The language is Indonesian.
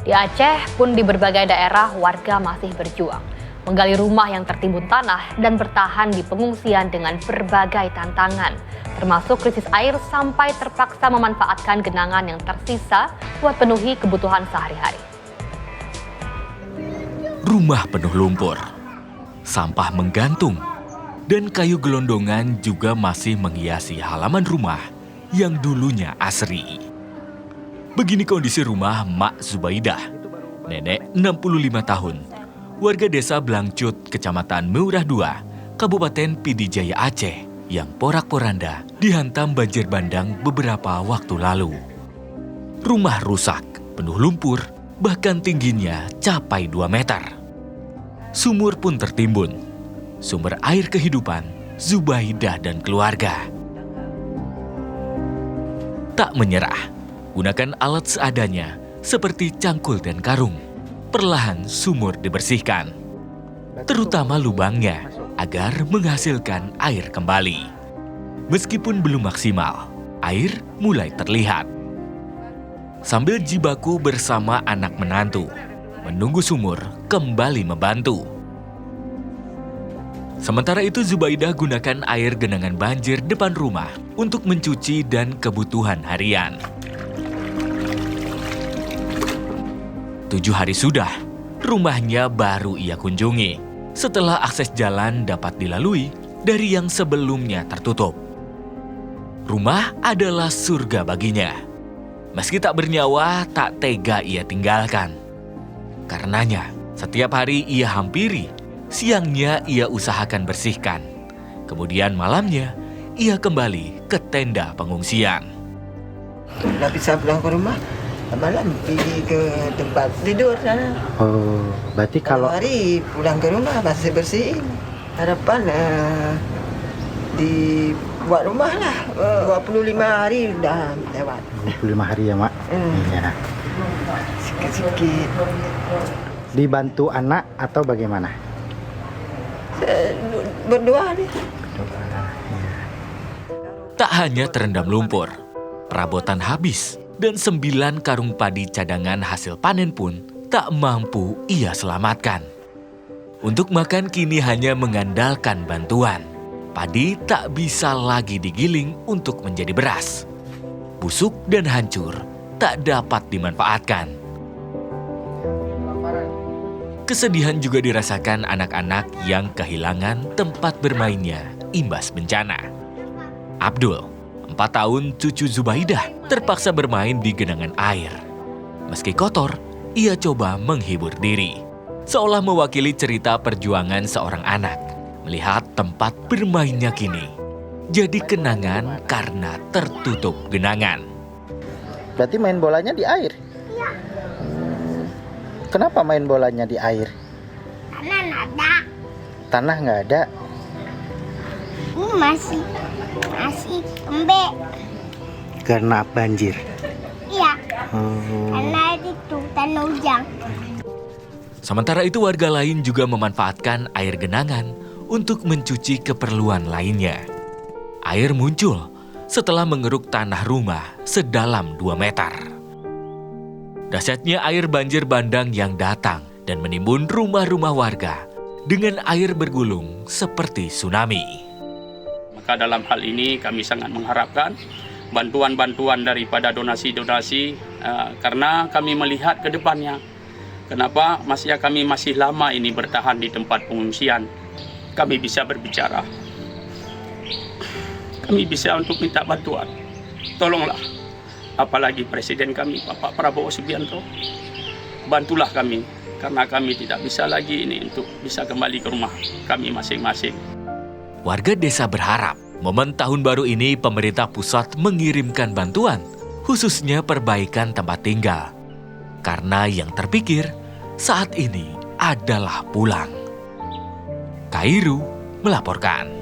Di Aceh pun di berbagai daerah warga masih berjuang menggali rumah yang tertimbun tanah dan bertahan di pengungsian dengan berbagai tantangan, termasuk krisis air sampai terpaksa memanfaatkan genangan yang tersisa buat penuhi kebutuhan sehari-hari. Rumah penuh lumpur, sampah menggantung, dan kayu gelondongan juga masih menghiasi halaman rumah yang dulunya asri. Begini kondisi rumah Mak Zubaidah, nenek 65 tahun, warga desa Blangcut, Kecamatan Meurah II, Kabupaten Pidijaya Aceh, yang porak-poranda dihantam banjir bandang beberapa waktu lalu. Rumah rusak, penuh lumpur, bahkan tingginya capai 2 meter. Sumur pun tertimbun, sumber air kehidupan Zubaidah dan keluarga. Tak menyerah, gunakan alat seadanya seperti cangkul dan karung. Perlahan sumur dibersihkan, terutama lubangnya agar menghasilkan air kembali. Meskipun belum maksimal, air mulai terlihat. Sambil jibaku bersama anak menantu, menunggu sumur kembali membantu. Sementara itu Zubaidah gunakan air genangan banjir depan rumah untuk mencuci dan kebutuhan harian. 7 hari sudah, rumahnya baru ia kunjungi setelah akses jalan dapat dilalui dari yang sebelumnya tertutup. Rumah adalah surga baginya. Meski tak bernyawa, tak tega ia tinggalkan. Karenanya, setiap hari ia hampiri, siangnya ia usahakan bersihkan. Kemudian malamnya, ia kembali ke tenda pengungsian. Dah bisa pulang ke rumah, malam pergi ke tempat tidur sana. Oh, berarti kalau hari pulang ke rumah masih bersihin. Harapan dibuat rumah lah. 25 hari dah lewat. 25 hari ya, Mak? Iya. Sikit-sikit. Dibantu anak atau bagaimana? Berdua nih. Tak hanya terendam lumpur, perabotan habis, dan 9 karung padi cadangan hasil panen pun tak mampu ia selamatkan. Untuk makan kini hanya mengandalkan bantuan. Padi tak bisa lagi digiling untuk menjadi beras. Busuk dan hancur tak dapat dimanfaatkan. Kesedihan juga dirasakan anak-anak yang kehilangan tempat bermainnya imbas bencana. Abdul, 4 tahun cucu Zubaidah, terpaksa bermain di genangan air. Meski kotor, ia coba menghibur diri. Seolah mewakili cerita perjuangan seorang anak, melihat tempat bermainnya kini jadi kenangan karena tertutup genangan. Berarti main bolanya di air? Iya. Kenapa main bolanya di air? Tanah nggak ada. Tanah nggak ada? Ini masih lembek. Karena banjir? Iya. Karena itu tanah hujan. Sementara itu warga lain juga memanfaatkan air genangan untuk mencuci keperluan lainnya. Air muncul setelah mengeruk tanah rumah sedalam 2 meter. Dahsyatnya air banjir bandang yang datang dan menimbun rumah-rumah warga dengan air bergulung seperti tsunami. Maka dalam hal ini kami sangat mengharapkan bantuan-bantuan daripada donasi-donasi karena kami melihat ke depannya. Kenapa kami masih lama ini bertahan di tempat pengungsian. Kami bisa berbicara. Kami bisa untuk minta bantuan. Tolonglah. Apalagi Presiden kami, Bapak Prabowo Subianto. Bantulah kami. Karena kami tidak bisa lagi ini untuk bisa kembali ke rumah kami masing-masing. Warga desa berharap momen tahun baru ini pemerintah pusat mengirimkan bantuan, khususnya perbaikan tempat tinggal. Karena yang terpikir saat ini adalah pulang. Kairu melaporkan.